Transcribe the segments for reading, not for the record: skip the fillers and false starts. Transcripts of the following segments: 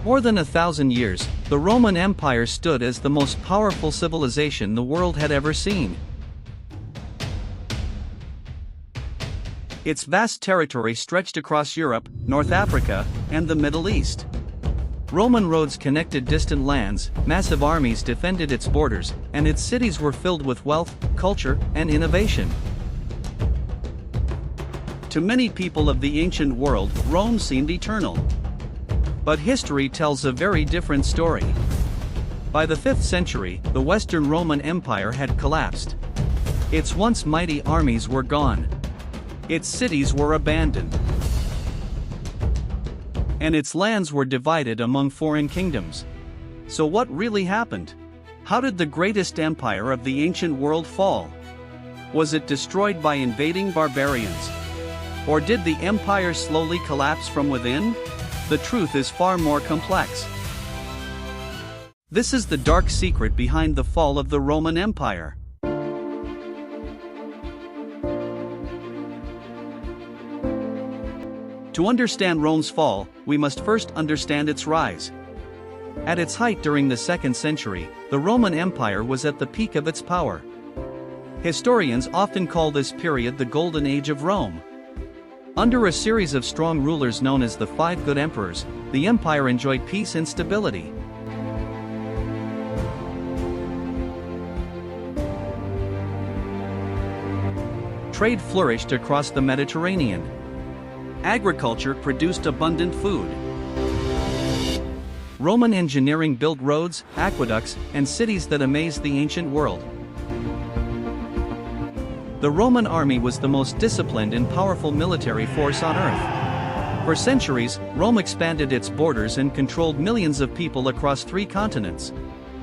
More than 1,000 years, the Roman Empire stood as the most powerful civilization the world had ever seen. Its vast territory stretched across Europe, North Africa, and the Middle East. Roman roads connected distant lands, massive armies defended its borders, and its cities were filled with wealth, culture, and innovation. To many people of the ancient world, Rome seemed eternal. But history tells a very different story. By the 5th century, the Western Roman Empire had collapsed. Its once mighty armies were gone. Its cities were abandoned. And its lands were divided among foreign kingdoms. So what really happened? How did the greatest empire of the ancient world fall? Was it destroyed by invading barbarians? Or did the empire slowly collapse from within? The truth is far more complex. This is the dark secret behind the fall of the Roman Empire. To understand Rome's fall, we must first understand its rise. At its height during the 2nd century, the Roman Empire was at the peak of its power. Historians often call this period the Golden Age of Rome. Under a series of strong rulers known as the Five Good Emperors, the empire enjoyed peace and stability. Trade flourished across the Mediterranean. Agriculture produced abundant food. Roman engineering built roads, aqueducts, and cities that amazed the ancient world. The Roman army was the most disciplined and powerful military force on earth. For centuries, Rome expanded its borders and controlled millions of people across 3 continents.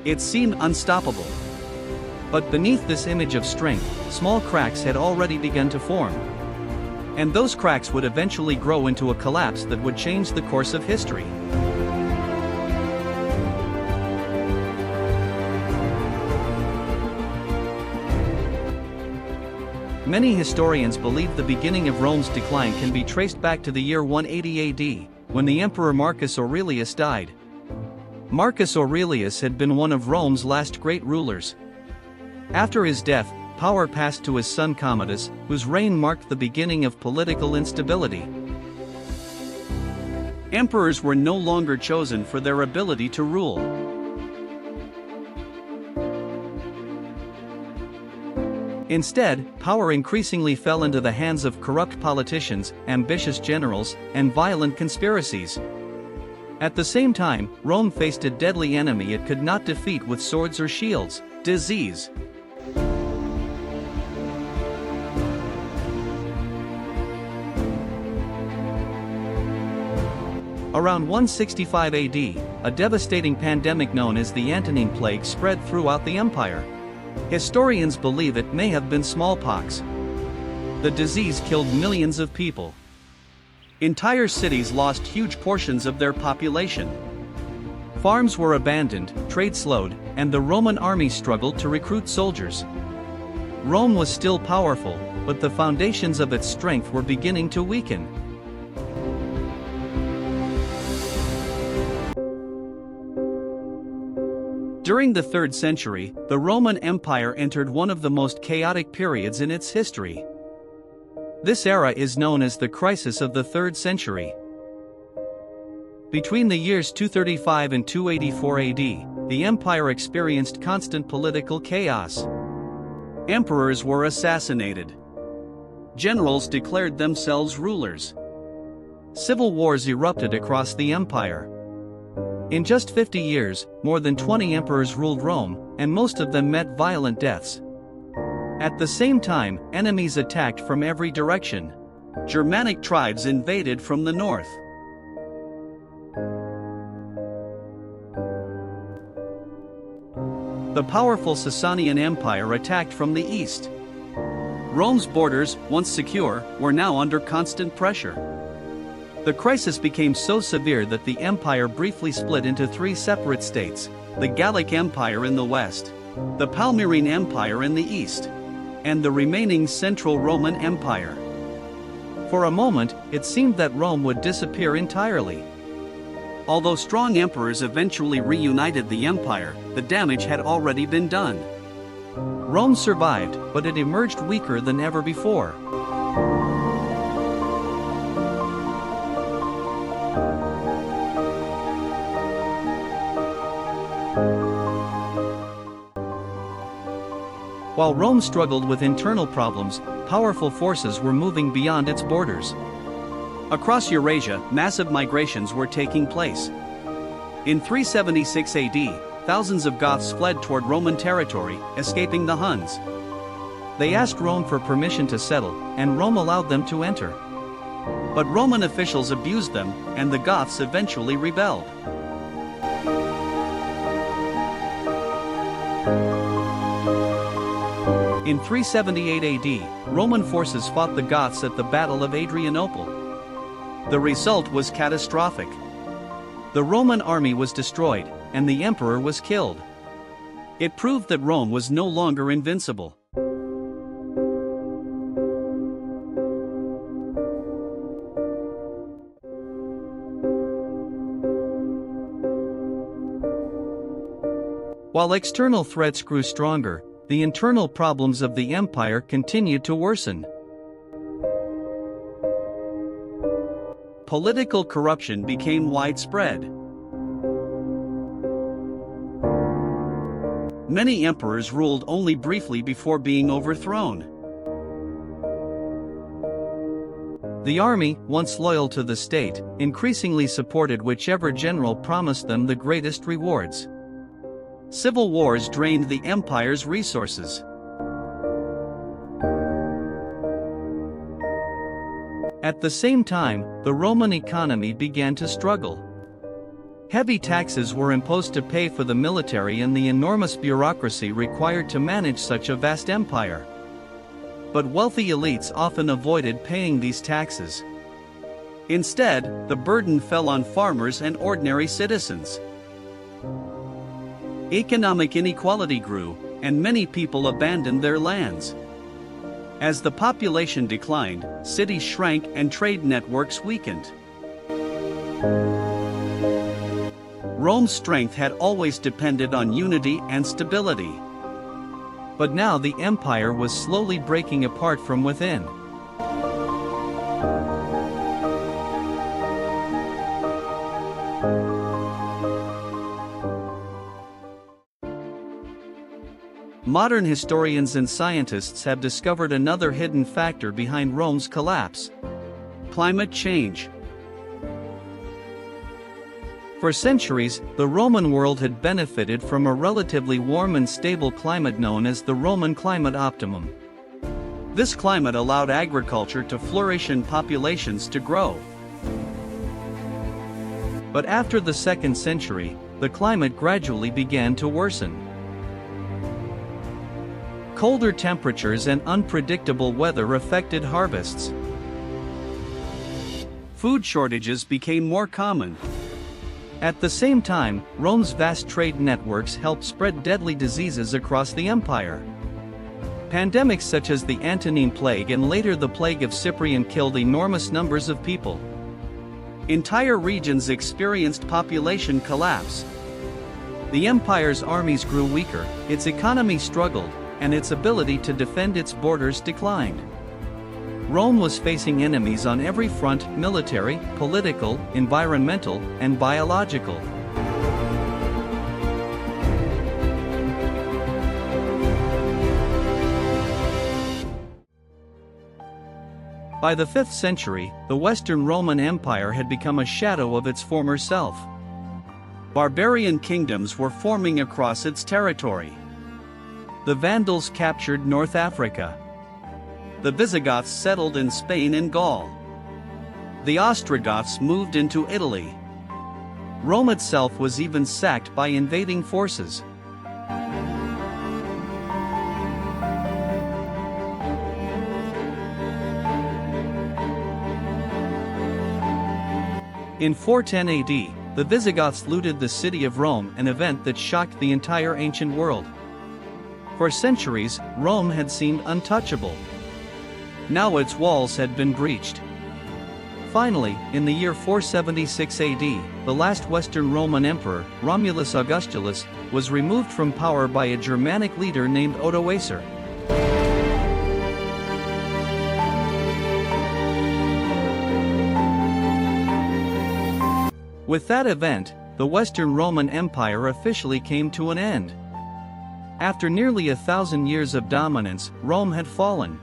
It seemed unstoppable. But beneath this image of strength, small cracks had already begun to form. And those cracks would eventually grow into a collapse that would change the course of history. Many historians believe the beginning of Rome's decline can be traced back to the year 180 AD, when the Emperor Marcus Aurelius died. Marcus Aurelius had been one of Rome's last great rulers. After his death, power passed to his son Commodus, whose reign marked the beginning of political instability. Emperors were no longer chosen for their ability to rule. Instead, power increasingly fell into the hands of corrupt politicians, ambitious generals, and violent conspiracies. At the same time, Rome faced a deadly enemy it could not defeat with swords or shields: disease. Around 165 AD, a devastating pandemic known as the Antonine Plague spread throughout the empire. Historians believe it may have been smallpox. The disease killed millions of people. Entire cities lost huge portions of their population. Farms were abandoned, trade slowed, and the Roman army struggled to recruit soldiers. Rome was still powerful, but the foundations of its strength were beginning to weaken. During the 3rd century, the Roman Empire entered one of the most chaotic periods in its history. This era is known as the crisis of the 3rd century. Between the years 235 and 284 AD, the empire experienced constant political chaos. Emperors were assassinated. Generals declared themselves rulers. Civil wars erupted across the empire. In just 50 years, more than 20 emperors ruled Rome, and most of them met violent deaths. At the same time, enemies attacked from every direction. Germanic tribes invaded from the north. The powerful Sasanian Empire attacked from the east. Rome's borders, once secure, were now under constant pressure. The crisis became so severe that the empire briefly split into 3 separate states: the Gallic Empire in the west, the Palmyrene Empire in the east, and the remaining Central Roman Empire. For a moment, it seemed that Rome would disappear entirely. Although strong emperors eventually reunited the empire, the damage had already been done. Rome survived, but it emerged weaker than ever before. While Rome struggled with internal problems, powerful forces were moving beyond its borders. Across Eurasia, massive migrations were taking place. In 376 AD, thousands of Goths fled toward Roman territory, escaping the Huns. They asked Rome for permission to settle, and Rome allowed them to enter. But Roman officials abused them, and the Goths eventually rebelled. In 378 AD, Roman forces fought the Goths at the Battle of Adrianople. The result was catastrophic. The Roman army was destroyed, and the emperor was killed. It proved that Rome was no longer invincible. While external threats grew stronger, the internal problems of the empire continued to worsen. Political corruption became widespread. Many emperors ruled only briefly before being overthrown. The army, once loyal to the state, increasingly supported whichever general promised them the greatest rewards. Civil wars drained the empire's resources. At the same time, the Roman economy began to struggle. Heavy taxes were imposed to pay for the military and the enormous bureaucracy required to manage such a vast empire. But wealthy elites often avoided paying these taxes. Instead, the burden fell on farmers and ordinary citizens. Economic inequality grew, and many people abandoned their lands. As the population declined, cities shrank and trade networks weakened. Rome's strength had always depended on unity and stability. But now the empire was slowly breaking apart from within. Modern historians and scientists have discovered another hidden factor behind Rome's collapse: climate change. For centuries, the Roman world had benefited from a relatively warm and stable climate known as the Roman climate optimum. This climate allowed agriculture to flourish and populations to grow. But after the 2nd century, the climate gradually began to worsen. Colder temperatures and unpredictable weather affected harvests. Food shortages became more common. At the same time, Rome's vast trade networks helped spread deadly diseases across the empire. Pandemics such as the Antonine Plague and later the Plague of Cyprian killed enormous numbers of people. Entire regions experienced population collapse. The empire's armies grew weaker, its economy struggled, and its ability to defend its borders declined. Rome was facing enemies on every front: military, political, environmental, and biological. By the 5th century, the Western Roman Empire had become a shadow of its former self. Barbarian kingdoms were forming across its territory. The Vandals captured North Africa. The Visigoths settled in Spain and Gaul. The Ostrogoths moved into Italy. Rome itself was even sacked by invading forces. In 410 AD, the Visigoths looted the city of Rome, an event that shocked the entire ancient world. For centuries, Rome had seemed untouchable. Now its walls had been breached. Finally, in the year 476 AD, the last Western Roman emperor, Romulus Augustulus, was removed from power by a Germanic leader named Odoacer. With that event, the Western Roman Empire officially came to an end. After nearly 1,000 years of dominance, Rome had fallen.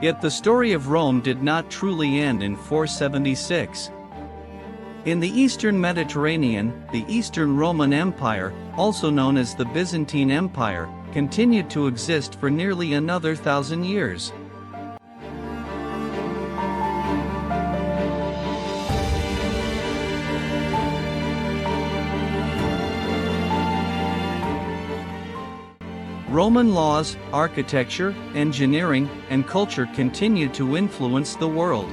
Yet the story of Rome did not truly end in 476. In the Eastern Mediterranean, the Eastern Roman Empire, also known as the Byzantine Empire, continued to exist for nearly another 1,000 years. Roman laws, architecture, engineering, and culture continued to influence the world.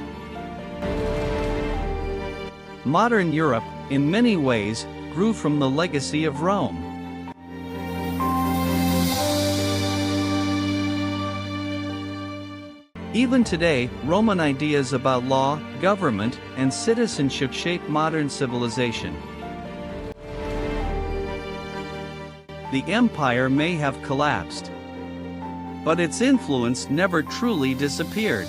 Modern Europe, in many ways, grew from the legacy of Rome. Even today, Roman ideas about law, government, and citizenship shape modern civilization. The empire may have collapsed, but its influence never truly disappeared.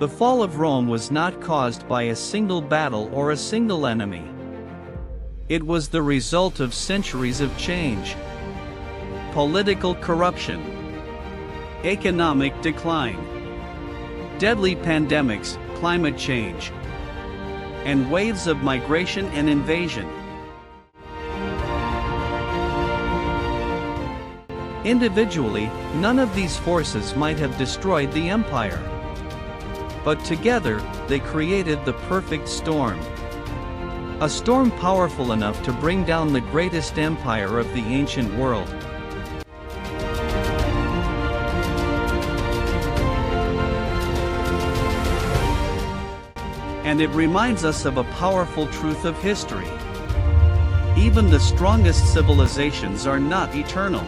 The fall of Rome was not caused by a single battle or a single enemy. It was the result of centuries of change, political corruption, economic decline, deadly pandemics, climate change, and waves of migration and invasion. Individually, none of these forces might have destroyed the empire. But together, they created the perfect storm. A storm powerful enough to bring down the greatest empire of the ancient world. And it reminds us of a powerful truth of history. Even the strongest civilizations are not eternal.